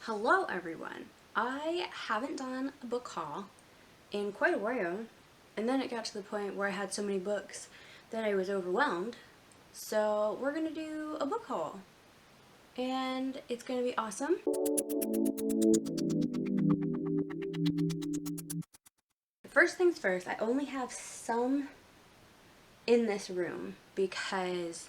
Hello everyone! I haven't done a book haul in quite a while, and then it got to the point where I had so many books that I was overwhelmed, so we're gonna do a book haul, and it's gonna be awesome. First things first, I only have some in this room because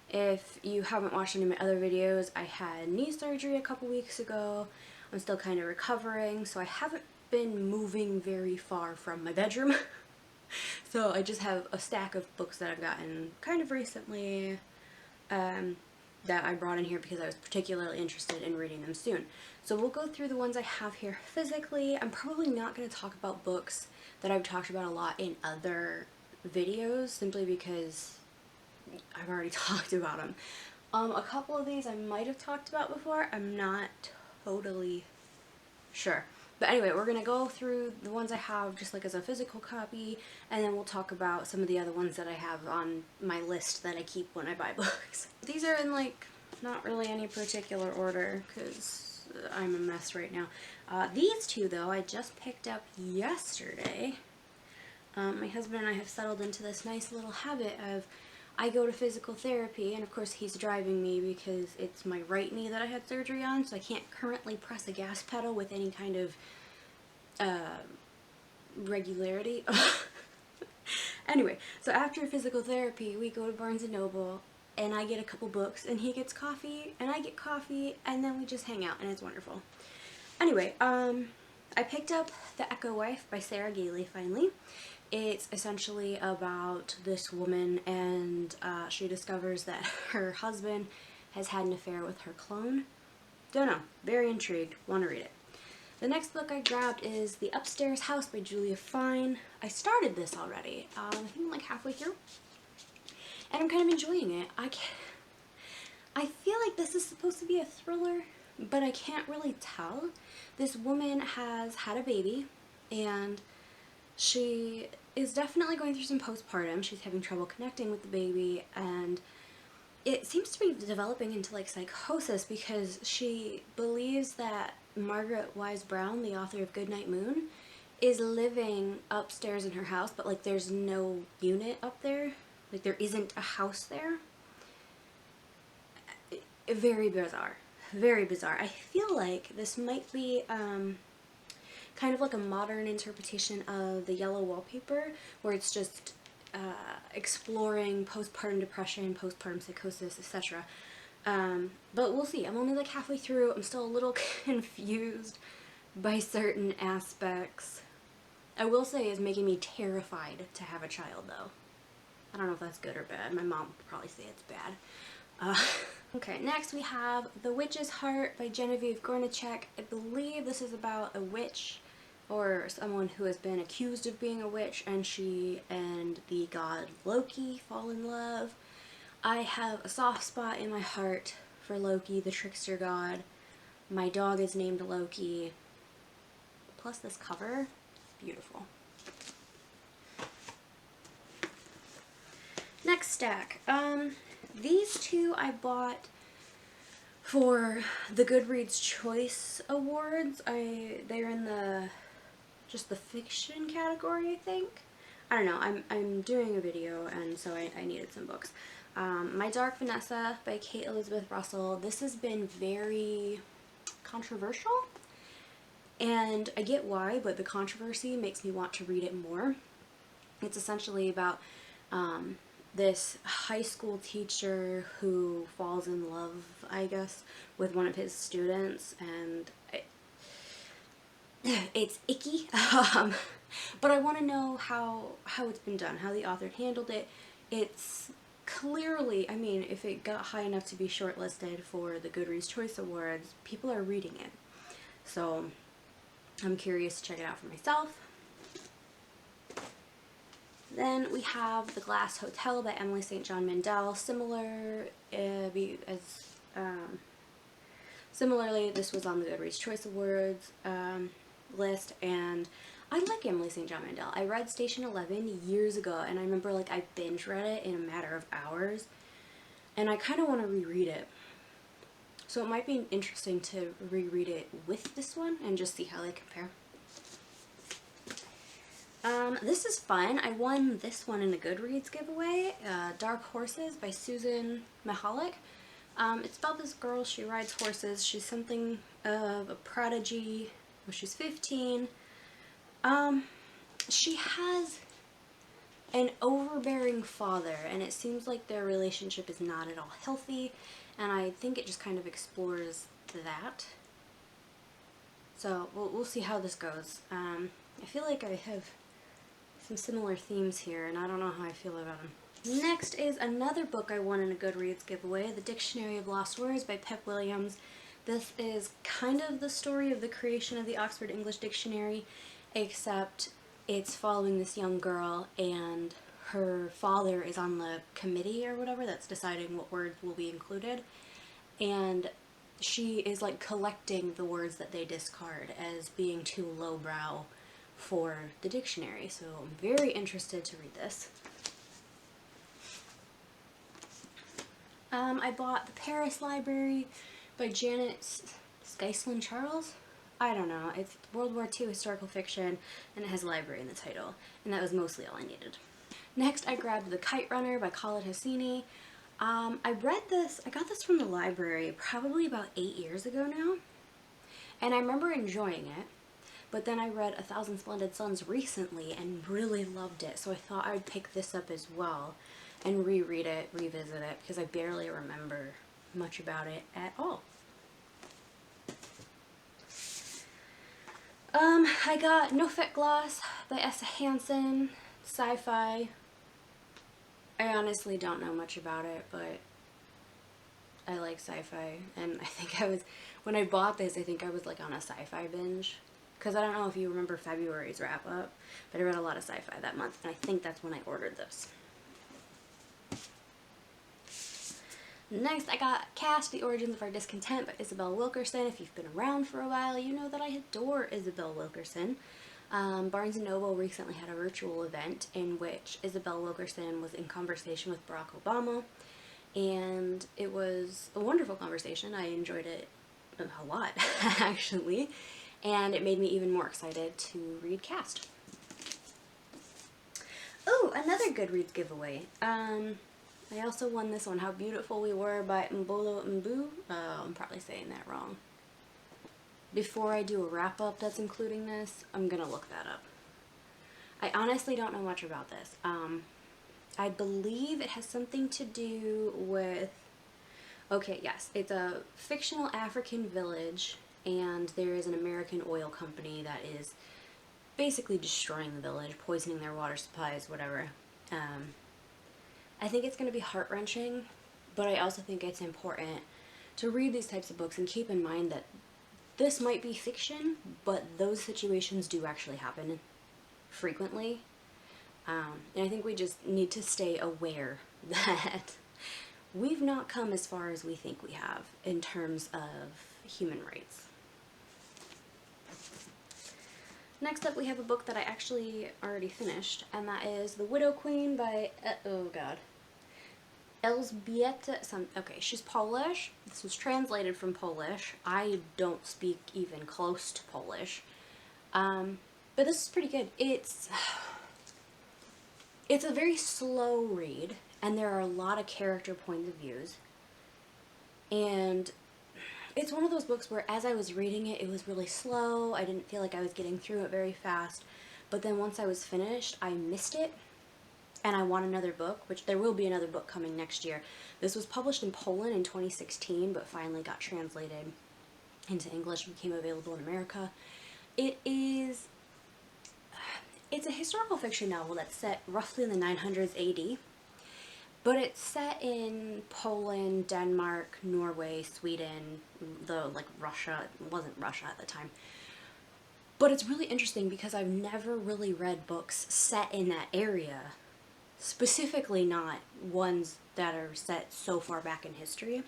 if you haven't watched any of my other videos, I had knee surgery a couple weeks ago. I'm still kind of recovering, so I haven't been moving very far from my bedroom. So I just have a stack of books that I've gotten kind of recently that I brought in here because I was particularly interested in reading them soon. So we'll go through the ones I have here physically. I'm probably not going to talk about books that I've talked about a lot in other videos simply because I've already talked about them. A couple of these I might have talked about before. I'm not totally sure. But anyway, we're going to go through the ones I have just like as a physical copy, and then we'll talk about some of the other ones that I have on my list that I keep when I buy books. These are in like not really any particular order because I'm a mess right now. These two though I just picked up yesterday. My husband and I have settled into this nice little habit of I go to physical therapy, and of course he's driving me because it's my right knee that I had surgery on, so I can't currently press a gas pedal with any kind of regularity. Anyway, so after physical therapy, we go to Barnes & Noble, and I get a couple books, and he gets coffee, and I get coffee, and then we just hang out, and it's wonderful. Anyway, I picked up The Echo Wife by Sarah Gailey finally. It's essentially about this woman, and she discovers that her husband has had an affair with her clone. Don't know. Very intrigued. Want to read it. The next book I grabbed is The Upstairs House by Julia Fine. I started this already. I think I'm like halfway through. And I'm kind of enjoying it. I feel like this is supposed to be a thriller, but I can't really tell. This woman has had a baby, and she is definitely going through some postpartum. She's having trouble connecting with the baby, and it seems to be developing into like psychosis because she believes that Margaret Wise Brown, the author of Goodnight Moon, is living upstairs in her house, but like there's no unit up there. Like there isn't a house there. Very bizarre. Very bizarre. I feel like this might be kind of like a modern interpretation of The Yellow Wallpaper, where it's just exploring postpartum depression, postpartum psychosis, etc. But we'll see. I'm only like halfway through. I'm still a little confused by certain aspects. I will say it's making me terrified to have a child, though. I don't know if that's good or bad. My mom would probably say it's bad. Okay, next we have The Witch's Heart by Genevieve Gornichek. I believe this is about a witch, or someone who has been accused of being a witch, and she and the god Loki fall in love. I have a soft spot in my heart for Loki, the trickster god. My dog is named Loki. Plus this cover, beautiful. Next stack. These two I bought for the Goodreads Choice Awards. They're in the just the fiction category, I think. I don't know. I'm doing a video, and so I needed some books. My Dark Vanessa by Kate Elizabeth Russell. This has been very controversial, and I get why, but the controversy makes me want to read it more. It's essentially about this high school teacher who falls in love, I guess, with one of his students, and it's icky. But I want to know how it's been done, how the author handled it. It's clearly, I mean, if it got high enough to be shortlisted for the Goodreads Choice Awards, people are reading it. So I'm curious to check it out for myself. Then we have The Glass Hotel by Emily St. John Mandel. Similarly, this was on the Goodreads Choice Awards list, and I like Emily St. John Mandel. I read Station 11 years ago, and I remember like I binge read it in a matter of hours, and I kind of want to reread it. So it might be interesting to reread it with this one and just see how they compare. This is fun. I won this one in a Goodreads giveaway, Dark Horses by Susan Mihalik. It's about this girl, she rides horses, she's something of a prodigy when she's 15. She has an overbearing father, and it seems like their relationship is not at all healthy, and I think it just kind of explores that. So we'll see how this goes. I feel like I have some similar themes here, and I don't know how I feel about them. Next is another book I won in a Goodreads giveaway, The Dictionary of Lost Words by Pep Williams. This is kind of the story of the creation of the Oxford English Dictionary, except it's following this young girl, and her father is on the committee or whatever that's deciding what words will be included, and she is like collecting the words that they discard as being too lowbrow for the dictionary. So I'm very interested to read this. I bought The Paris Library by Janet Skyslin Charles. I don't know, it's World War II historical fiction, and it has library in the title, and that was mostly all I needed. Next I grabbed The Kite Runner by Khaled Hosseini. I got this from the library probably about 8 years ago now, and I remember enjoying it, but then I read A Thousand Splendid Suns recently and really loved it, so I thought I would pick this up as well and reread it, revisit it, because I barely remember much about it at all. I got No Fit Gloss by Essa Hansen, sci-fi. I honestly don't know much about it, but I like sci-fi, and I think when I bought this, I think I was like on a sci-fi binge, because I don't know if you remember February's wrap-up, but I read a lot of sci-fi that month, and I think that's when I ordered this. Next, I got Caste, The Origins of Our Discontent by Isabel Wilkerson. If you've been around for a while, you know that I adore Isabel Wilkerson. Barnes & Noble recently had a virtual event in which Isabel Wilkerson was in conversation with Barack Obama, and it was a wonderful conversation. I enjoyed it a lot, actually, and it made me even more excited to read Caste. Oh, another Goodreads giveaway. I also won this one, How Beautiful We Were by Mbolo Mbu. I'm probably saying that wrong. Before I do a wrap-up that's including this, I'm gonna look that up. I honestly don't know much about this. I believe it has something to do with... Okay, yes, it's a fictional African village, and there is an American oil company that is basically destroying the village, poisoning their water supplies, whatever. I think it's going to be heart-wrenching, but I also think it's important to read these types of books and keep in mind that this might be fiction, but those situations do actually happen frequently. And I think we just need to stay aware that we've not come as far as we think we have in terms of human rights. Next up, we have a book that I actually already finished, and that is The Widow Queen by, Elżbieta, okay, she's Polish. This was translated from Polish. I don't speak even close to Polish. But this is pretty good. It's a very slow read, and there are a lot of character points of views. And it's one of those books where as I was reading it, it was really slow. I didn't feel like I was getting through it very fast. But then once I was finished, I missed it. And I want another book, which there will be another book coming next year. This was published in Poland in 2016, but finally got translated into English and became available in America. It's a historical fiction novel that's set roughly in the 900s AD. But it's set in Poland, Denmark, Norway, Sweden, Russia. It wasn't Russia at the time. But it's really interesting because I've never really read books set in that area. Specifically not ones that are set so far back in history.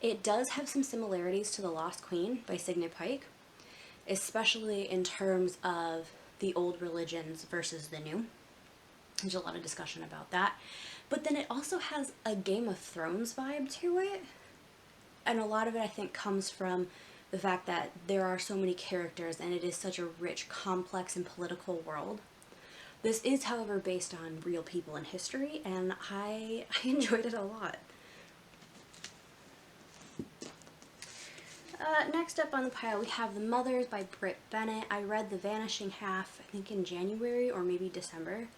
It does have some similarities to The Lost Queen by Signe Pike, especially in terms of the old religions versus the new. There's a lot of discussion about that. But then it also has a Game of Thrones vibe to it. And a lot of it I think comes from the fact that there are so many characters and it is such a rich, complex, and political world. This is, however, based on real people in history, and I enjoyed it a lot. Next up on the pile we have The Mothers by Brit Bennett. I read The Vanishing Half, I think in January or maybe December,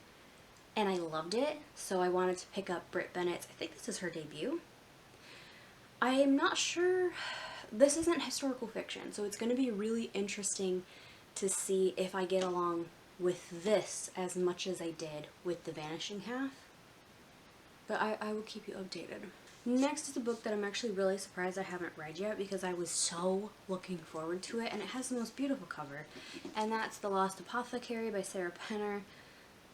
and I loved it, so I wanted to pick up Brit Bennett's, I think this is her debut. I am not sure, this isn't historical fiction, so it's going to be really interesting to see if I get along with this as much as I did with The Vanishing Half. But I will keep you updated. Next is a book that I'm actually really surprised I haven't read yet because I was so looking forward to it, and it has the most beautiful cover. And that's The Lost Apothecary by Sarah Penner.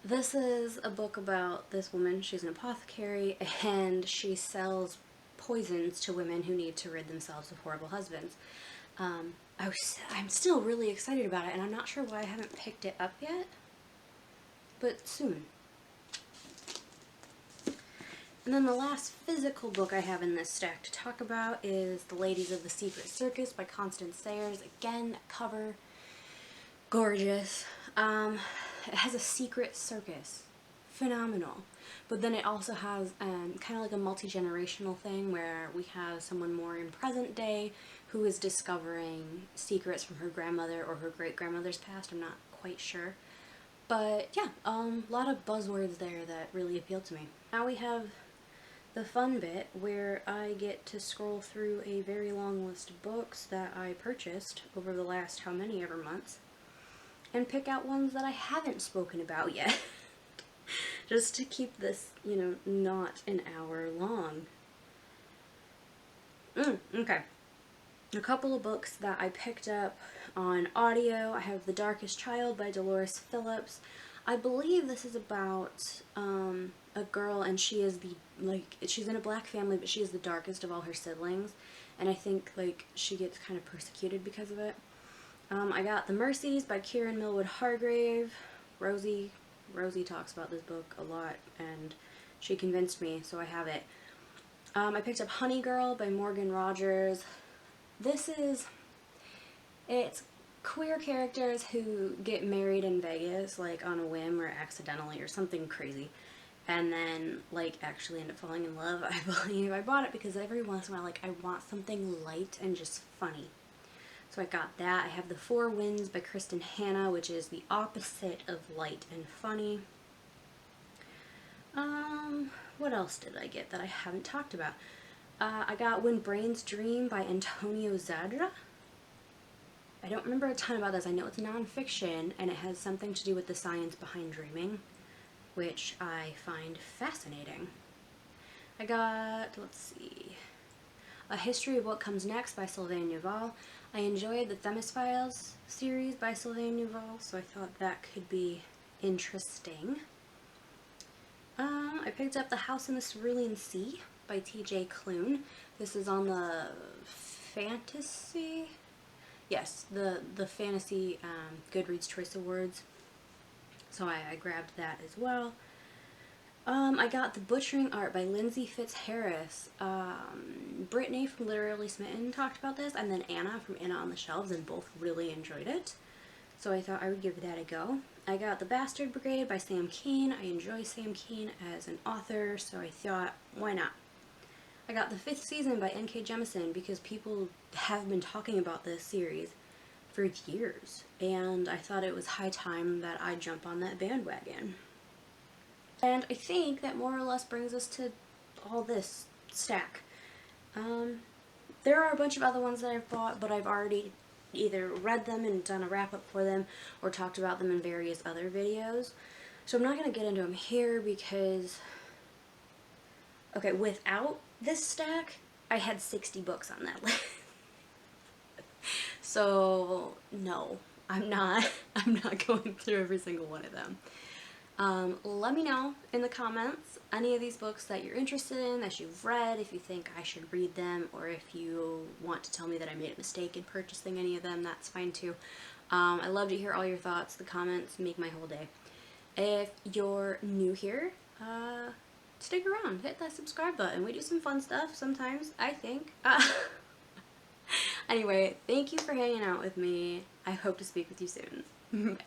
This is a book about this woman. She's an apothecary and she sells poisons to women who need to rid themselves of horrible husbands. I'm still really excited about it, and I'm not sure why I haven't picked it up yet, but soon. And then the last physical book I have in this stack to talk about is The Ladies of the Secret Circus by Constance Sayers. Again, that cover, gorgeous. It has a secret circus. Phenomenal. But then it also has kind of like a multi-generational thing where we have someone more in present day who is discovering secrets from her grandmother or her great-grandmother's past. I'm not quite sure. But yeah, a lot of buzzwords there that really appealed to me. Now we have the fun bit where I get to scroll through a very long list of books that I purchased over the last how many ever months and pick out ones that I haven't spoken about yet. Just to keep this, you know, not an hour long. Okay. A couple of books that I picked up on audio. I have The Darkest Child by Dolores Phillips. I believe this is about a girl, and she is she's in a black family, but she is the darkest of all her siblings, and I think like she gets kind of persecuted because of it. I got The Mercies by Kieran Millwood Hargrave. Rosie talks about this book a lot, and she convinced me, so I have it. I picked up Honey Girl by Morgan Rogers. It's queer characters who get married in Vegas, like on a whim or accidentally or something crazy, and then like actually end up falling in love. I believe I bought it because every once in a while, like, I want something light and just funny. So I got that. I have The Four Winds by Kristen Hanna, which is the opposite of light and funny. What else did I get that I haven't talked about? I got When Brains Dream by Antonio Zadra. I don't remember a ton about this. I know it's nonfiction, and it has something to do with the science behind dreaming, which I find fascinating. I got, let's see, A History of What Comes Next by Sylvain Neuval. I enjoyed the Themis Files series by Sylvain Neuval, so I thought that could be interesting. I picked up The House in the Cerulean Sea by T.J. Klune. This is on the fantasy, yes, the fantasy Goodreads Choice Awards, so I grabbed that as well. I got The Butchering Art by Lindsay Fitzharris. Brittany from Literally Smitten talked about this, and then Anna from Anna on the Shelves, and both really enjoyed it. So I thought I would give that a go. I got The Bastard Brigade by Sam Keane. I enjoy Sam Keane as an author, so I thought, why not? I got The Fifth Season by N.K. Jemisin because people have been talking about this series for years, and I thought it was high time that I jump on that bandwagon. And I think that more or less brings us to all this stack. There are a bunch of other ones that I've bought, but I've already either read them and done a wrap-up for them or talked about them in various other videos. So I'm not going to get into them here because, okay, without this stack, I had 60 books on that list. So, no, I'm not going through every single one of them. Let me know in the comments any of these books that you're interested in, that you've read, if you think I should read them, or if you want to tell me that I made a mistake in purchasing any of them, that's fine too. I love to hear all your thoughts. The comments make my whole day. If you're new here, stick around, hit that subscribe button. We do some fun stuff sometimes, I think. Anyway, thank you for hanging out with me. I hope to speak with you soon. Bye.